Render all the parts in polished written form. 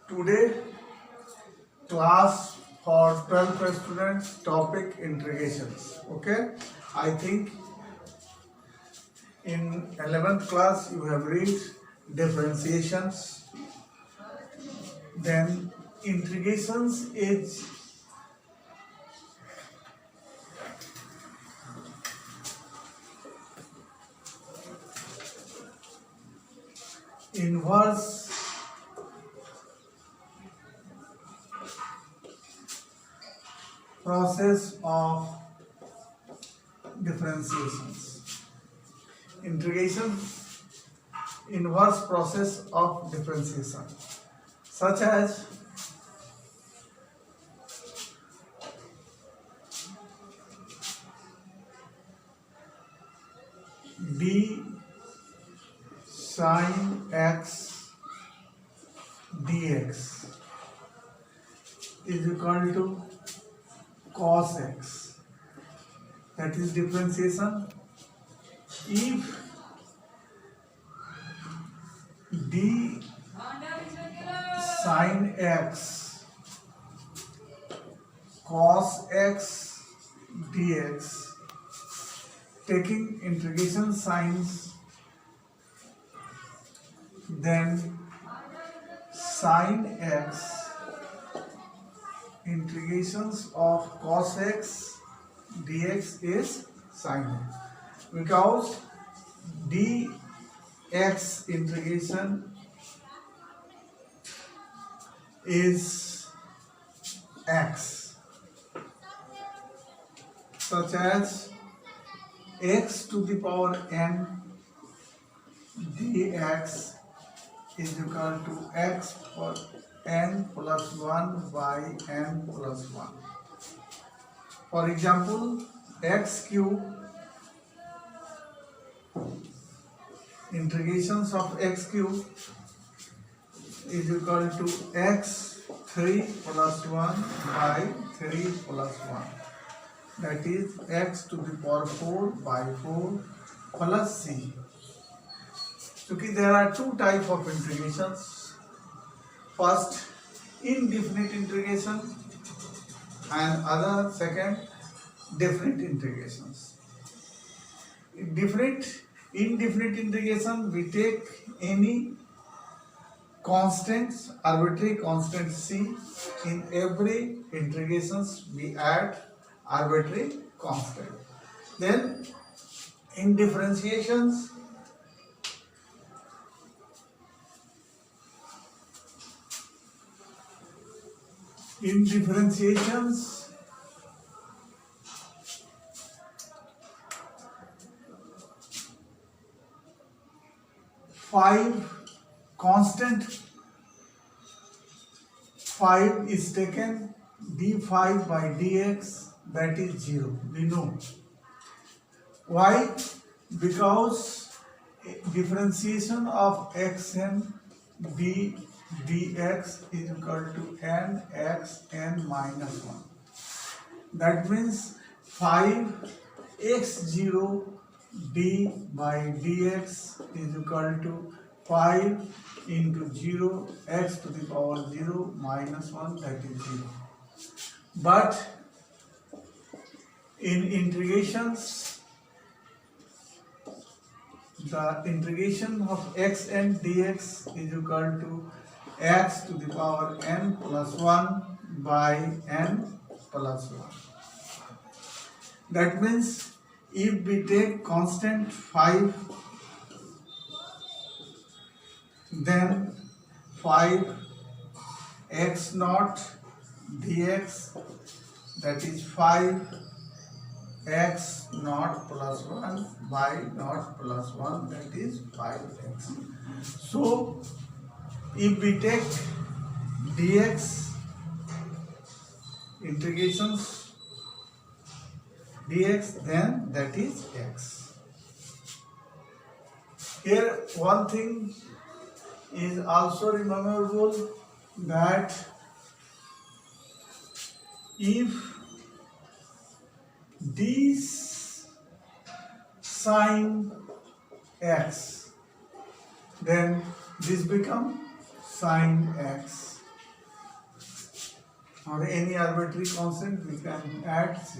Today class for 12th students, topic integrations. Okay, I think in 11th class you have read differentiations, then integrations is inverse process of differentiations. Integration, inverse process of differentiation, such as d sin x dx is equal to cos x. That is differentiation. If d sin x cos x dx, taking integration signs, then sin x integrations of cos x dx is sin x, because dx integration is x, such as x to the power n dx is equal to x for n plus 1 by n plus 1. For example, x cube, integrations of x cube is equal to x 3 plus 1 by 3 plus 1. That is x to the power 4 by 4 plus c. So there are two types of integrations. First, indefinite integration, and other second, definite integrations. Indefinite integration, we take any constants, arbitrary constant c. In every integrations we add arbitrary constant. Then in differentiations, constant 5 is taken, d5 by dx, that is 0. We know why, because differentiation of xn dx is equal to n x n minus 1. That means 5x0 d by dx is equal to 5 into 0 x to the power 0 minus 1, that is 0. But in integrations, the integration of xn dx is equal to x to the power n plus 1 by n plus 1. That means if we take constant 5, then 5 x naught dx, that is 5 x naught plus 1 by naught plus 1, that is 5x. So if we take dx integrations dx, then that is x. Here one thing is also rememberable, that if d sin x, then this become sin x. or any arbitrary constant we can add c.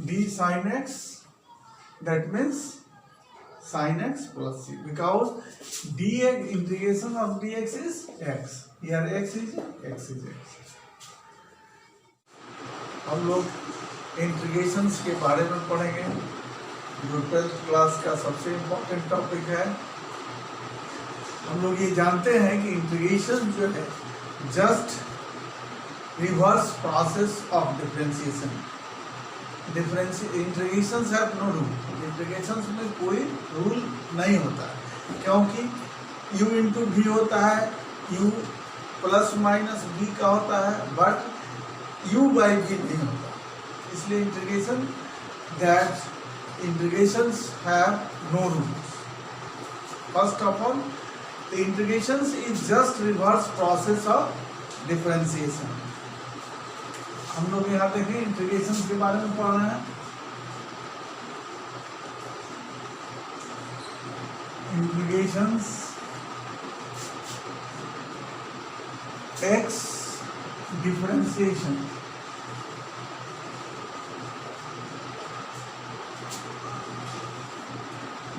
d sin x, that means sin x plus c, because dx integration of dx is x, here x is x. हम लोग integrations के बारे में पढ़ेंगे, जो 12th class का सबसे important topic है। हम लोग ये जानते हैं कि इंटीग्रेशन जो है just reverse process of differentiation. Integrations have no rule, integrations में कोई रूल नहीं होता है, क्योंकि u इंटू वी होता है, u प्लस माइनस v का होता है, बट u बाई v नहीं होता। इसलिए integrations have no rules. First of all, the integrations is just reverse process of differentiation। हम लोग यहाँ देखें इंटीग्रेशंस के बारे में पढ़ रहे हैं। Integrations x differentiation,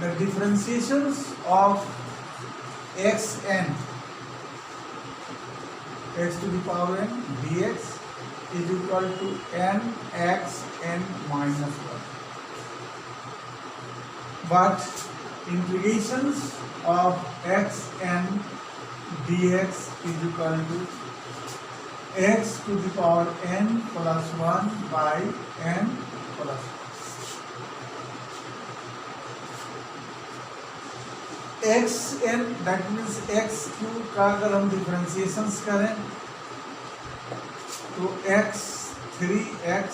the differentiations of xn, x to the power n dx is equal to n x n minus 1, but integrations of x n dx is equal to x to the power n plus 1 by n plus 1। X n that means x cube का अगर हम differentiations करें तो x 3x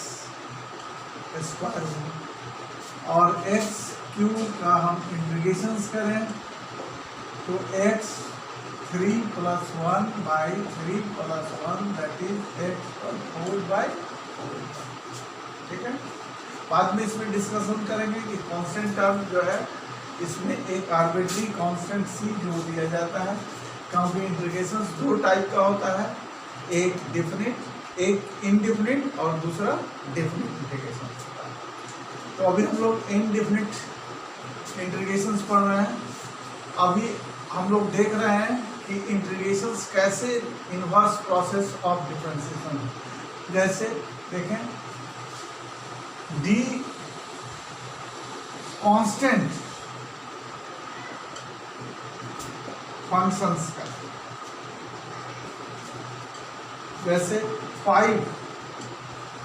square, और x cube का हम integrations करें तो x 3 plus 1 by 3 plus 1 that is x 4 by 4। ठीक है, बाद में इसमें डिस्कशन करेंगे कि कांस्टेंट टर्म जो है इसमें एक आर्बिट्री कांस्टेंट सी जो दिया जाता है, क्योंकि इंटीग्रेशंस दो टाइप का होता है, एक डेफिनिट, एक इनडेफिनिट और दूसरा डेफिनिट इंटीग्रेशन। तो अभी हम लोग इनडेफिनिट इंटीग्रेशंस पढ़ रहे हैं। अभी हम लोग देख रहे हैं कि इंटीग्रेशंस कैसे इनवर्स प्रोसेस ऑफ डिफरेंशिएशन है। जैसे देखें, डी कांस्टेंट फंक्शंस का, वैसे 5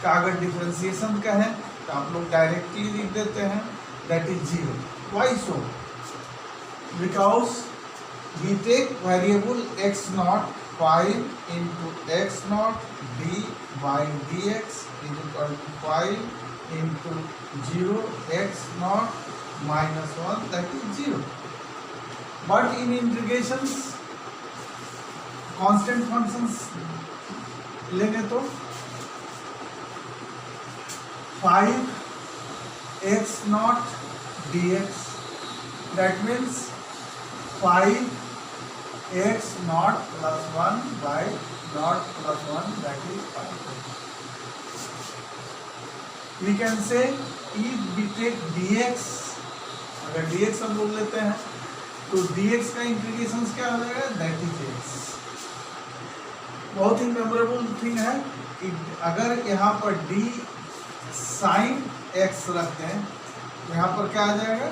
का अगर डिफरेंशिएशन का है तो आप लोग डायरेक्टली लिख देते हैं that is 0। Why so? Because we take variable x not 5 into x not d by d x is equal to 5 into 0 x not minus 1 that is 0। But in integrations constant functions लेंगे तो 5x not dx, that means 5x not plus 1 by not plus 1 that is 5। We can say if we take dx, अगर dx हम बोल लेते हैं तो dx का integration क्या हो जाएगा, दैट इज x। बहुत ही मेमोरेबल थिंग है कि अगर यहाँ पर d साइन x रखते हैं तो यहाँ पर क्या आ जाएगा,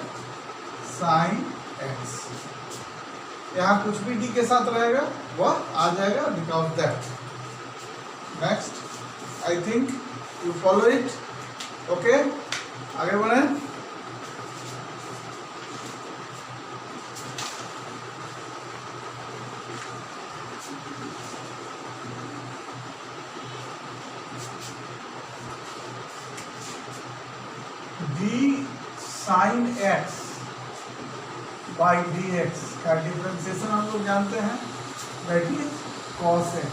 साइन x। यहाँ कुछ भी d के साथ रहेगा वह आ जाएगा because that. Next, I think you follow it. Okay, आगे बढ़ें। d sine x by d x का डिफरेंशिएशन हम लोग जानते हैं, that is cos x।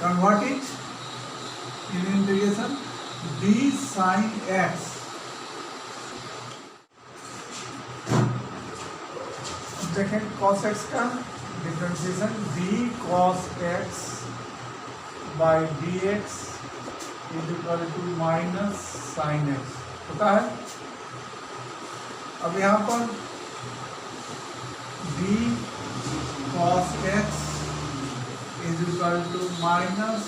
Convert it in integration, d sine x, देखें cos x का differentiation d cos x by d x is equal to minus sine x होता है। अब यहाँ पर d cos x is equal to minus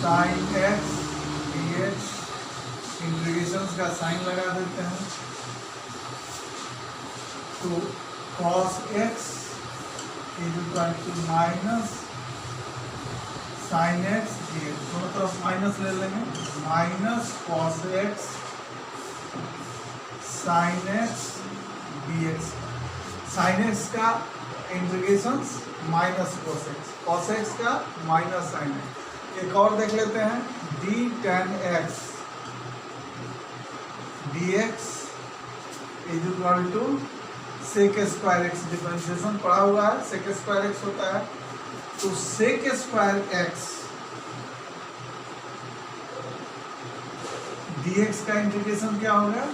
sine x d x, integrations का sign लगा देते हैं तो cos x is equal to minus sine x d x, दोनों तरफ माइनस ले लेंगे, minus cos x sine x d x, sine x का इंटीग्रेशंस माइनस cos x का माइनस साइन एक्स। एक और देख लेते हैं d tan x dx is equal to sec square x, differentiation पढ़ा हुआ है, sec स्क्वायर x होता है तो sec स्क्वायर x dx का इंटीग्रेशन क्या होगा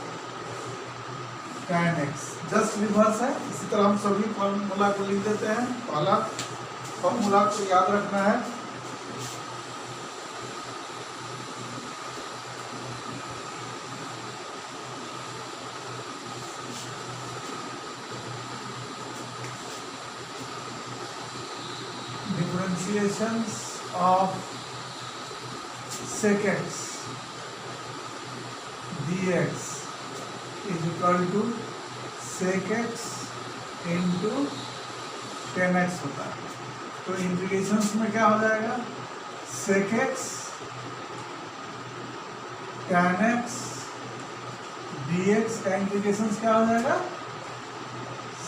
tan x, जस्ट रिवर्स है। इसी तरह हम सभी फॉर्मूला को लिख देते हैं। पहला फॉर्मूला को याद रखना है differentiations of sec x dx is equal to sec x into tan x होता है। तो इंटीग्रेशंस में क्या हो जाएगा sec x tan x dx का इंटीग्रेशंस क्या हो जाएगा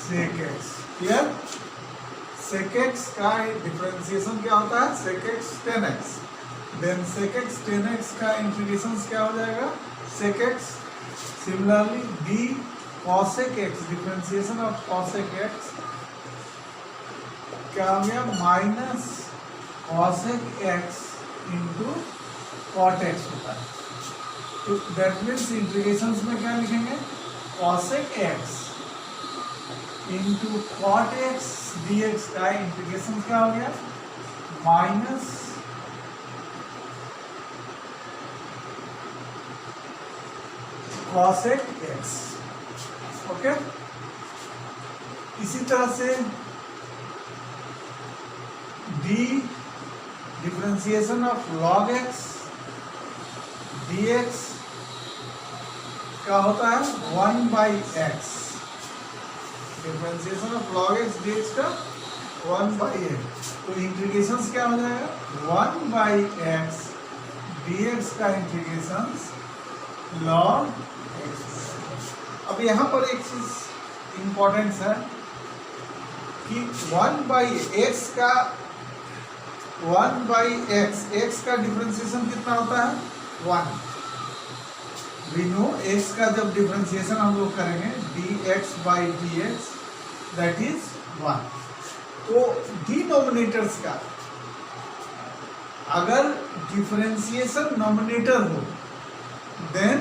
sec x। Clear? sec x का डिफरेंशिएशन क्या होता है sec x tan x, then sec x tan x का इंटीग्रेशन क्या हो जाएगा sec x। Similarly d cosec x, differentiation of cosec x क्या हो गया minus cosec x into cot x होता है। तो दैट मीन्स इंटीग्रेशन में क्या लिखेंगे cosec x into cot x dx का इंटीग्रेशन क्या हो गया माइनस cosec x। ओके, इसी तरह से d differentiation of log x dx क्या होता है 1/x, differentiation of log x dx का 1/x। तो इंटीग्रेशन क्या हो जाएगा 1/x dx का इंटीग्रेशन log x। अब यहाँ पर एक चीज इंपॉर्टेंट है कि 1/x का 1/x, x का डिफरेंशिएशन कितना होता है 1। वी नो x का जब डिफरेंशिएशन हम लोग करेंगे dx/dx दैट इज 1। तो डिनोमिनेटर्स का अगर डिफरेंशिएशन नोमिनेटर हो देन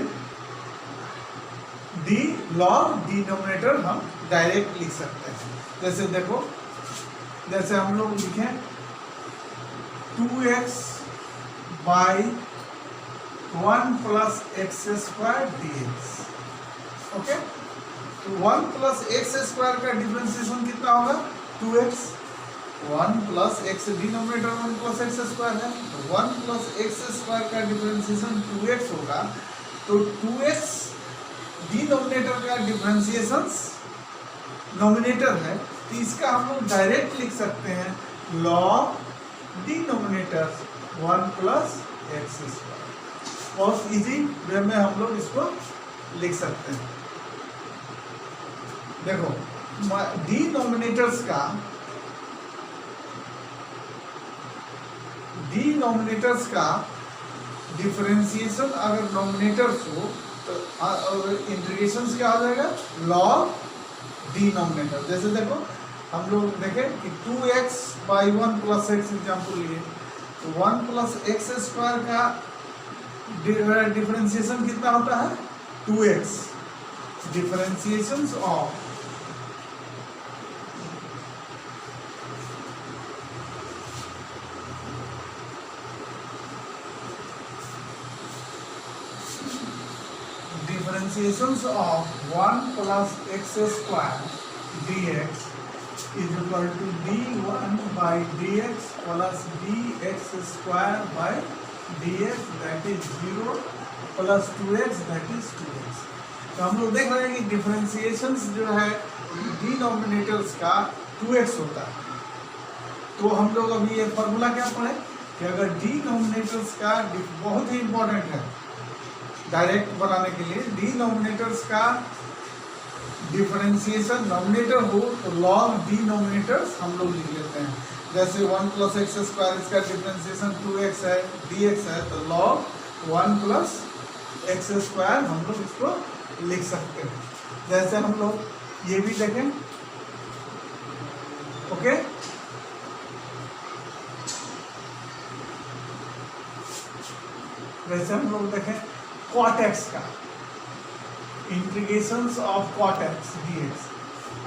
d log डिनोमिनेटर हम डायरेक्ट लिख सकते हैं। जैसे देखो, जैसे हम लोग लिखें 2x by 1 plus x square dx। Okay, तो 1 plus x square का डिफरेंशिएशन कितना होगा 2x, 1 plus x denominator 1 plus x square है, तो 1 plus x square का डिफरेंशिएशन 2x होगा। तो 2x डिनोमिनेटर का डिफरेंशिएशन नोमिनेटर है, तो इसका हम लोग डायरेक्ट लिख सकते हैं log denominator 1 plus x square। बहुत इजी वे में हम लोग इसको लिख सकते हैं। देखो डिनोमिनेटर्स का डिफरेंशिएशन अगर नोमिनेटर्स हो तो और इंटीग्रेशन क्या हो जाएगा log डिनोमिनेटर। जैसे देखो हम लोग देखें कि 2x/1 plus x एग्जाम्पल लिए, तो 1 plus x स्क्वायर का डिफरेंशिएशन कितना होता है 2x, differentiation of differentiation of 1 plus x square dx is equal to d1 by dx plus dx square by dx that is 0 plus 2x that is 2x। तो हम लोग देख रहे हैं कि डिफरेंशिएशन जो है डिनोमिनेटर्स का 2x होता है। तो हम लोग अभी ये फॉर्मूला क्या पढ़े कि अगर डिनोमिनेटर्स का बहुत ही इंपॉर्टेंट है डायरेक्ट बनाने के लिए, डिनोमिनेटर्स का डिफरेंशिएशन नॉमिनेटर हो तो लॉग डिनोमिनेटर्स हम लोग लिख लेते हैं। जैसे 1 प्लस एक्स स्क्वायर इसका डिफरेंशिएशन 2x है, dx है, तो लॉग 1 प्लस एक्स स्क्वायर हम लोग इसको लिख सकते हैं। जैसे हम लोग ये भी देखें, ओके, वैसे हम लोग देखें cot x का integrations of cot x dx।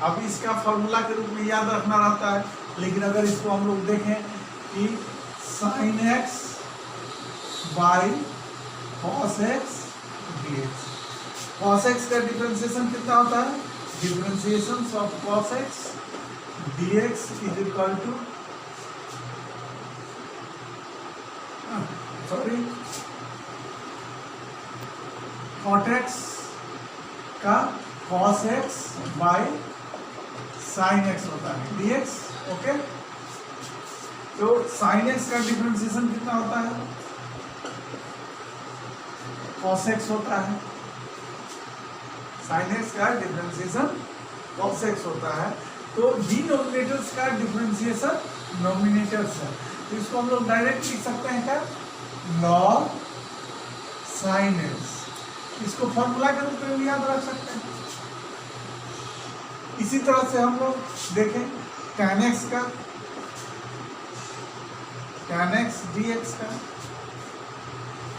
अब इसका फॉर्मूला के रूप में याद रखना रहता है, लेकिन अगर इसको हम लोग देखें कि sin x by cos x dx। cos x का डिफरेंशिएशन कितना होता है? Differentiation of cos x dx is equal to cot x का cos x by sin x होता है dx। ओके, तो sin x का डिफरेंशिएशन कितना होता है? cos x होता है। sin x का डिफरेंशिएशन cos x होता है। तो डिनोमिनेटर्स का डिफरेंशिएशन नोमिनेटर्स है, तो इसको हम लोग डायरेक्ट लिख सकते हैं क्या? log sin x। इसको फॉर्मूला के रूप में भी याद रख सकते हैं। इसी तरह से हम लोग देखें tan x का, tan x dx का,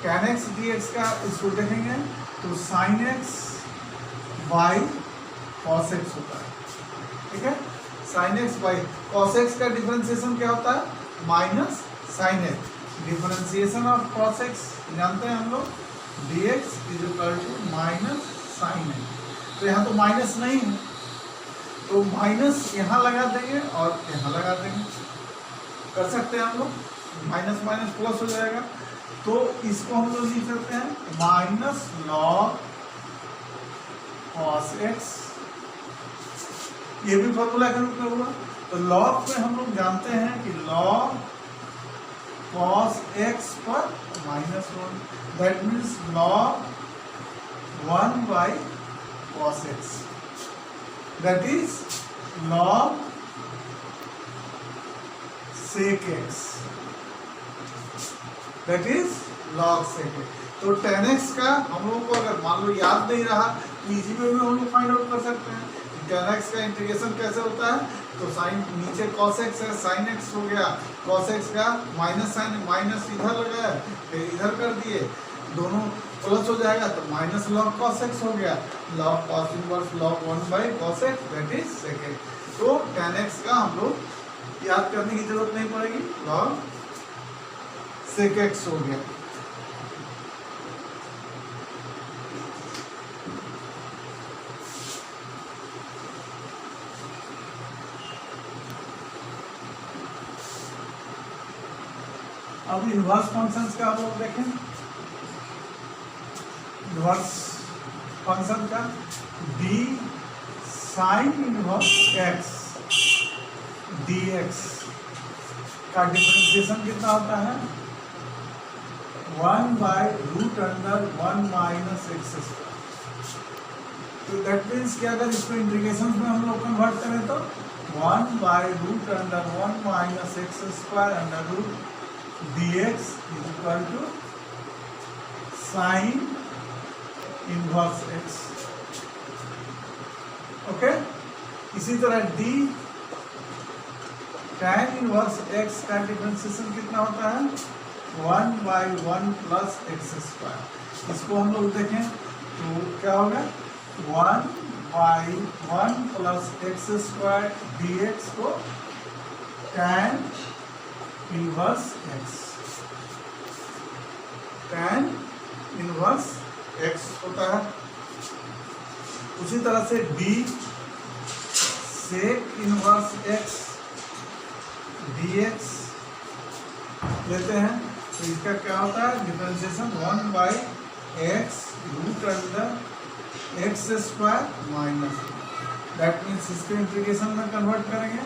tan x dx का इसको देखेंगे तो sin x by cos x होता है। ठीक है, sin x by cos x का डिफरेंशिएशन क्या होता है? Minus sin x। Differentiation of cos x जानते हैं हम लोग, dx is equal to minus sin x। तो यहाँ तो माइनस नहीं है, तो माइनस यहाँ लगा देंगे और यहाँ लगा देंगे, कर सकते हैं हम लोग, माइनस माइनस प्लस हो जाएगा। तो इसको हम लोग लिख सकते हैं माइनस log cos x। ये भी फॉर्मूला के रूप में हुआ। तो log में हम लोग जानते हैं कि log cos x पर -1, that means log 1 by cos x, that is log sec x, that is log sec x। तो tan x का हम लोगों को अगर मान लो याद नहीं रहा तो इजी वे में हम लोग फाइंड आउट कर सकते हैं। tan x का इंटीग्रेशन कैसे होता है? तो साइन नीचे cos x है, sin x हो गया, cos x का माइनस साइन, माइनस इधर लगाया फिर इधर कर दिए, दोनों प्लस हो जाएगा तो माइनस log cos x हो गया, log cos inverse log 1 by cos x that is sec x। तो tan x का हम लोग याद करने की जरूरत नहीं पड़ेगी, log sec x हो गया। अब इनवर्स फंक्शंस का हम लोग देखें। इनवर्स फंक्शन का d sin inverse x dx का डिफरेंशिएशन कितना होता है? 1 by root under 1 minus x square. तो दैट मीन्स कि अगर इसको इंटीग्रेशन में हम लोग कन्वर्ट करें तो 1 by root under 1 minus x square under root dx is equal to sin inverse x। Okay, इसी तरह d tan इनवर्स x का डिफरेंशिएशन कितना होता है? 1 बाई 1 प्लस एक्स स्क्वायर। इसको हम लोग देखें तो क्या होगा? 1 by 1 plus x square dx को tan inverse x, tan inverse x होता है। उसी तरह से d sec inverse x dx लेते हैं तो इसका क्या होता है differentiation 1/x root under x square minus, that means इसके इंटीग्रेशन में कन्वर्ट करेंगे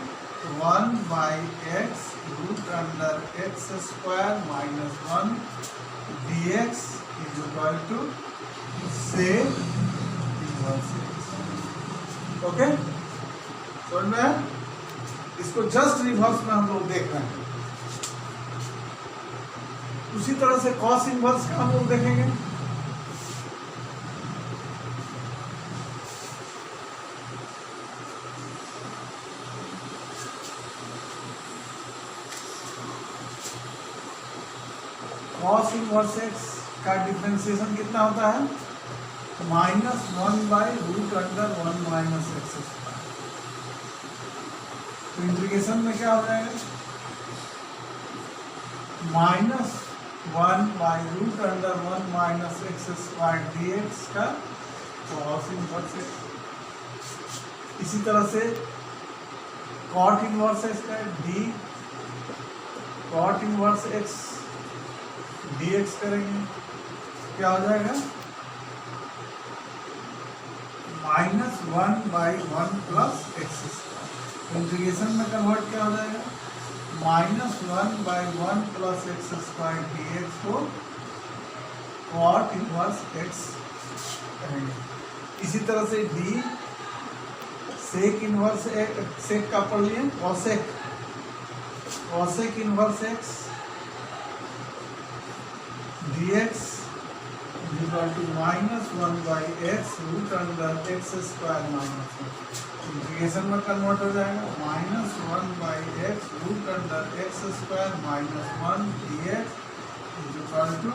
1/x root under x square minus 1 dx is equal to sec inverse x. Okay, समझ में है? इसको जस्ट रिवर्स में हम लोग देख रहे हैं। उसी तरह से कॉस इनवर्स का हम लोग देखेंगे। कॉस इनवर्स एक्स का डिफरेंशिएशन कितना होता है -1/√1 माइनस एक्स स्क्वायर। तो इंटीग्रेशन में क्या हो जाएगा -1/√1 माइनस एक्स स्क्वायर dx का कॉस इनवर्स एक्स। इसी तरह से कॉट इनवर्स एक्स का d cot inverse x dx करेंगे क्या हो जाएगा -1/1 प्लस एक्स स्क्वायर। इंटीग्रेशन में कन्वर्ट क्या हो जाएगा -1/1 प्लस एक्स स्क्वायर dx को कॉट इनवर्स एक्स करेंगे। इसी तरह से डी सेक इनवर्स सेक का पढ़ लिए cosec inverse x dx equal to -1/x root under x square minus 1। Integration में कन्वर्ट हो जाएगा -1/x root under x square minus 1 dx equal to